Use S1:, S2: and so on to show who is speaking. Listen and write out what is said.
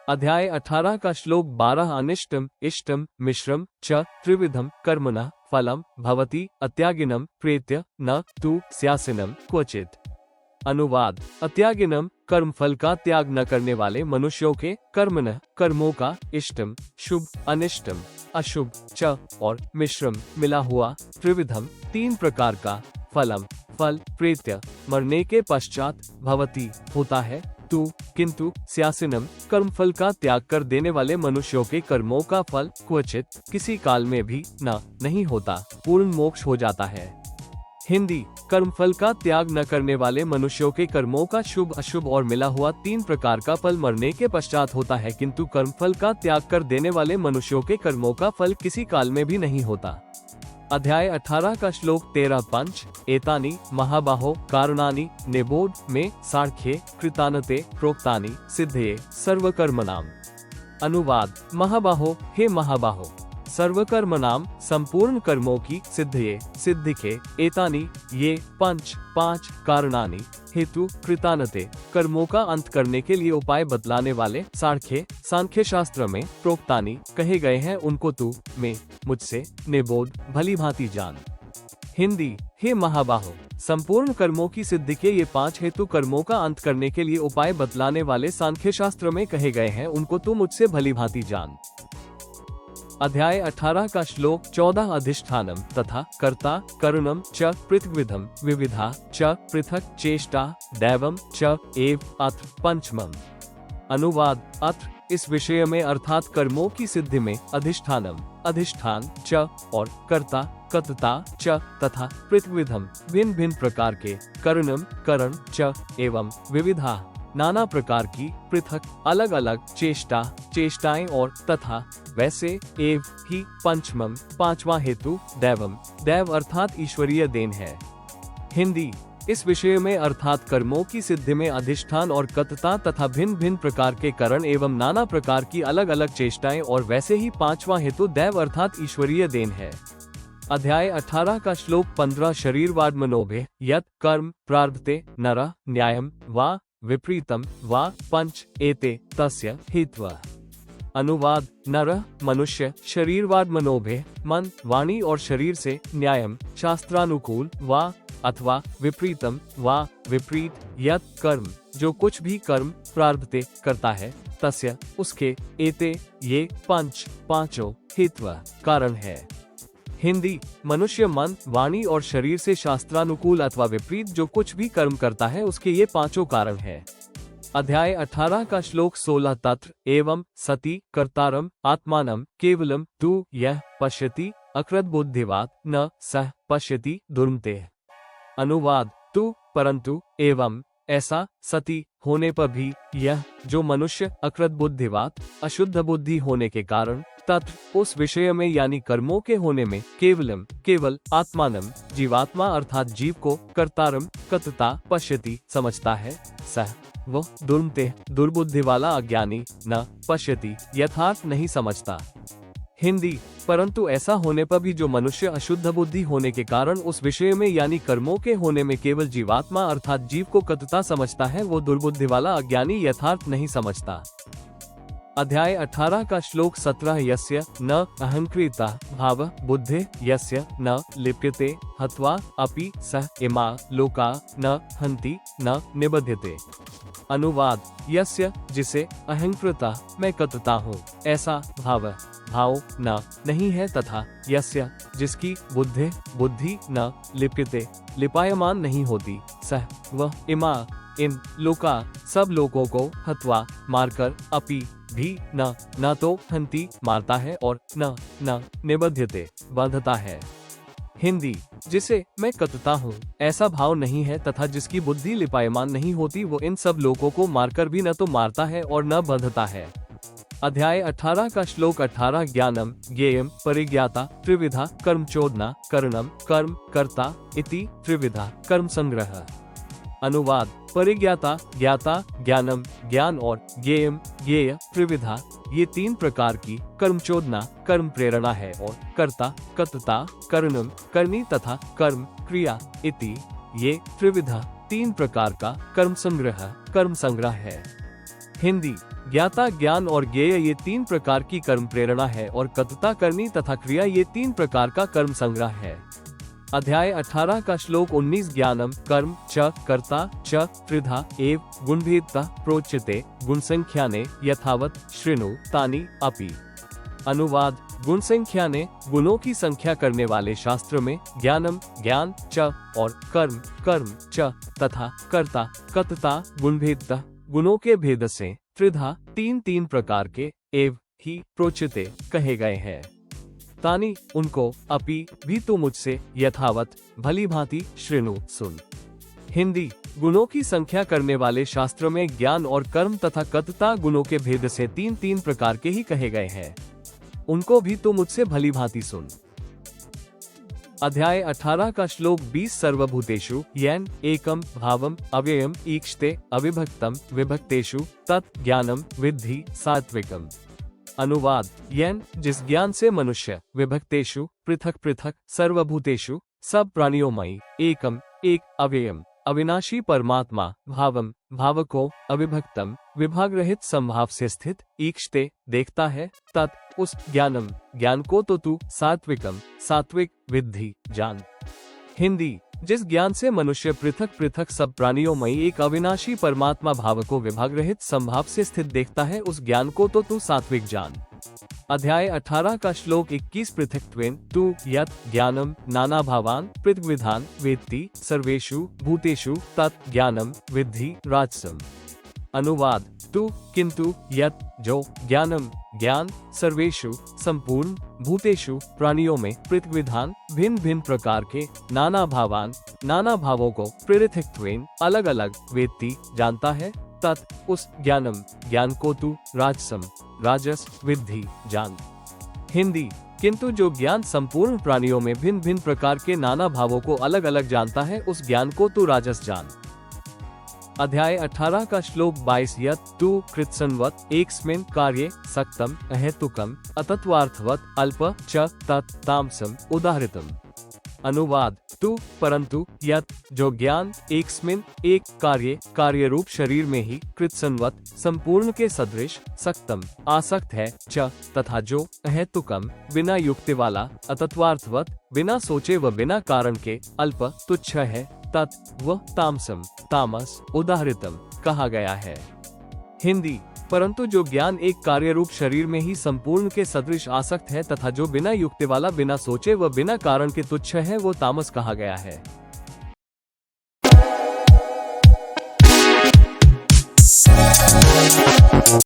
S1: अध्याय 18 का श्लोक 12 अनिष्टम इष्टम मिश्रम च त्रिविधम कर्मणः फलम भवति अत्यागिनम प्रेत्य न तु स्यासिनम क्वचित। अनुवाद। अत्यागिनम कर्म फल का त्याग न करने वाले मनुष्यों के कर्मणः कर्मों का इष्टम शुभ अनिष्टम अशुभ च और मिश्रम मिला हुआ त्रिविधम तीन प्रकार का फलम फल प्रेत्य मरने के पश्चात भवति होता है तु किंतु स्यासिनम कर्म फल का त्याग कर देने वाले मनुष्यों के कर्मों का फल क्वचित किसी काल में भी नहीं होता, पूर्ण मोक्ष हो जाता है। हिंदी। कर्म फल का त्याग न करने वाले मनुष्यों के कर्मों का शुभ अशुभ और मिला हुआ तीन प्रकार का फल मरने के पश्चात होता है, किंतु कर्म फल का त्याग कर देने वाले मनुष्यों के कर्मों का फल किसी काल में भी नहीं होता। अध्याय 18 का श्लोक 13 पंच एतानि महाबाहो कारणानि निबोध में सार्ख्ये कृतानते प्रोक्तानि सिद्धये सर्वकर्मणाम। अनुवाद। महाबाहो हे महाबाहो सर्वकर्मणाम संपूर्ण कर्मों की सिद्धये सिद्धि के एतानि ये पांच कारणानि हेतु कृतानते कर्मों का अंत करने के लिए उपाय बतलाने वाले सांख्य शास्त्र में प्रोक्तानि कहे गए हैं, उनको तू में मुझसे निबोध भली भांति जान। हिंदी। हे महाबाहो संपूर्ण कर्मों की सिद्धि के ये 5 हेतु कर्मों का अंत करने के लिए उपाय बतलाने वाले सांख्य शास्त्र में कहे गए हैं, उनको तू मुझसे भली भांति जान। अध्याय 18 का श्लोक 14 अधिष्ठानम तथा कर्ता करुणम च पृथ्विधम विविधा च पृथक चेष्टा दैवम च एव अत्र पंचमम। अनुवाद। अत्र इस विषय में अर्थात कर्मों की सिद्धि में अधिष्ठान च और कर्ता कर्ता च तथा पृथ्विधम भिन्न भिन्न प्रकार के करुणम करण च एवं विविधा नाना प्रकार की पृथक अलग अलग चेष्टाएं और तथा वैसे एव ही पंचमम पांचवा हेतु दैव अर्थात ईश्वरीय देन है। हिंदी। इस विषय में अर्थात कर्मों की सिद्धि में अधिष्ठान और कर्ता तथा भिन्न भिन्न प्रकार के करण एवं नाना प्रकार की अलग अलग चेष्टाएं और वैसे ही पांचवा हेतु दैव अर्थात ईश्वरीय देन है। अध्याय 18 का श्लोक 15 शरीरवाद मनोभे यत् कर्म प्रारभते नरः न्यायम वा विपरीतम वा पंच एते तस्य हित्वा। अनुवाद। नरः मनुष्य शरीरवाद मनोभे मन वाणी और शरीर से न्यायम शास्त्रानुकूल वा अथवा विपरीतम वा विपरीत यत् कर्म जो कुछ भी कर्म प्रारभते करता है तस्य उसके एते ये पांचों हित्वा कारण है। हिंदी। मनुष्य मन वाणी और शरीर से शास्त्रानुकूल अथवा विपरीत जो कुछ भी कर्म करता है उसके ये पांचों कारण है। अध्याय 18 का श्लोक 16 तत्र एवं सति कर्तारम आत्मानम केवलम तु यह पश्यति अकृत बुद्धिवात न सह पश्यति दुर्मते। अनुवाद। तु परंतु एवं ऐसा सती होने पर भी यह जो मनुष्य अकृत बुद्धिवात अशुद्ध बुद्धि होने के कारण तत्र उस विषय में यानी कर्मों के होने में केवल आत्मानम जीवात्मा अर्थात जीव को कर्तारम कर्ता पश्यति समझता है सह वह दुर्मते दुर्बुद्धि वाला अज्ञानी न पश्यति यथार्थ नहीं समझता। हिंदी। परंतु ऐसा होने पर भी जो मनुष्य अशुद्ध बुद्धि होने के कारण उस विषय में यानी कर्मों के होने में केवल जीवात्मा अर्थात जीव को कर्ता समझता है, वो दुर्बुद्धि वाला अज्ञानी यथार्थ नहीं समझता। अध्याय 18 का श्लोक 17 यस्य न अहंकृता भाव बुद्धि यस्य न लिप्यते हत्वा अपि सह इमा लोका न हन्ति न निबध्यते। अनुवाद। यस्य जिसे अहंकृता मैं कर्ता हूँ ऐसा भाव न नहीं है तथा यस्य जिसकी बुद्धि न लिप्यते लिपायमान नहीं होती सह वह इमा इन लोका सब लोगों को हत्वा मारकर अपि भी न तो हंति मारता है और न निबध्यते बांधता है। हिंदी। जिसे मैं कर्ता हूँ ऐसा भाव नहीं है तथा जिसकी बुद्धि लिपायमान नहीं होती वो इन सब लोगों को मारकर भी न तो मारता है और न बंधता है। अध्याय 18 का श्लोक 18 ज्ञानम ज्ञेयम परिज्ञाता त्रिविधा कर्मचोदना करणम कर्म कर्ता इति त्रिविधा कर्म संग्रह। अनुवाद। परिज्ञाता ज्ञाता ज्ञानम ज्ञान और ज्ञेयम ज्ञेय त्रिविधा ये तीन प्रकार की कर्मचोदना कर्म प्रेरणा है और कर्ता कर्ता करणम करनी तथा कर्म क्रिया इति ये त्रिविधा तीन प्रकार का कर्म संग्रह है। हिंदी। ज्ञाता, ज्ञान और ज्ञेय ये 3 प्रकार की कर्म प्रेरणा है और कतुता, करनी तथा क्रिया ये 3 प्रकार का कर्म संग्रह है। अध्याय 18 का श्लोक 19 ज्ञानम कर्म च कर्ता च त्रिधा एव गुणभेदता प्रोच्यते गुणसंख्याने यथावत शृणु तानि अपि। अनुवाद। गुण संख्या ने गुणों की संख्या करने वाले शास्त्र में ज्ञानम ज्ञान च और कर्म कर्म च तथा कर्ता कतता गुणभेदता गुणों के भेद से त्रिधा 3 प्रकार के एव ही प्रोच्यते कहे गए हैं। तानि उनको अपि भी तू मुझसे यथावत भली भांति शृणु सुन। हिंदी। गुणों की संख्या करने वाले शास्त्र में ज्ञान और कर्म तथा कतता गुणों के भेद से 3 प्रकार के ही कहे गए हैं, उनको भी तू मुझसे भली भांति सुन। अध्याय 18 का श्लोक 20 सर्वभूतेषु येन एकम भावम अव्ययम ईक्षते अविभक्तम विभक्तेषु तत् ज्ञानम विद्धि सात्विकम। अनुवाद। येन जिस ज्ञान से मनुष्य विभक्तेषु पृथक पृथक सर्वभूतेषु सब प्राणियों मई एकम एक अव्ययम अविनाशी परमात्मा भावम भाव को अविभक्तम विभाग रहित संभाव से स्थित ईक्षते देखता है तत् उस ज्ञानम ज्ञान को तो तू सात्विकम सात्विक विद्धि जान। हिंदी। जिस ज्ञान से मनुष्य पृथक पृथक सब प्राणियों में एक अविनाशी परमात्मा भाव को विभाग रहित संभाव से स्थित देखता है उस ज्ञान को तो तू सात्विक जान। अध्याय 18 का श्लोक 21 पृथक्त्वेन तू यत् ज्ञानम नाना भावान पृथग्विधान वेत्ति सर्वेषु भूतेषु तत् ज्ञानम विद्धि राजसम। अनुवाद। तू किंतु यत् जो ज्ञानम ज्ञान सर्वेषु संपूर्ण भूतेषु प्राणियों में पृथग्विधान भिन्न भिन्न प्रकार के नाना भावान नाना भावों को पृथक्त्वेन अलग अलग वेत्ति जानता है तत् उस ज्ञानम ज्ञान को तू राजसम राजस विद्धि जान। हिंदी। किंतु जो ज्ञान संपूर्ण प्राणियों में भिन्न भिन्न प्रकार के नाना भावों को अलग अलग जानता है उस ज्ञान को तू राजस जान। अध्याय 18 का श्लोक 22 यत् तू कृत्सन्वत् एकस्मिन् कार्ये सक्तम अहेतुकम अतत्वार्थवत् अल्प च तत् तामसम उदाहृतम। अनुवाद। तू परंतु यत् जो ज्ञान एकस्मिन् एक कार्य रूप शरीर में ही कृत्सन्वत् संपूर्ण के सदृश सक्तम आसक्त है च तथा जो अहेतुकम बिना युक्ति वाला अतत्वार्थवत् बिना सोचे व बिना कारण के अल्प तुच्छ है तत् वह तामसम तामस उदाहृतम कहा गया है। हिंदी। परंतु जो ज्ञान एक कार्य रूप शरीर में ही संपूर्ण के सदृश आसक्त है तथा जो बिना युक्ति वाला बिना सोचे व बिना कारण के तुच्छ है वो तामस कहा गया है।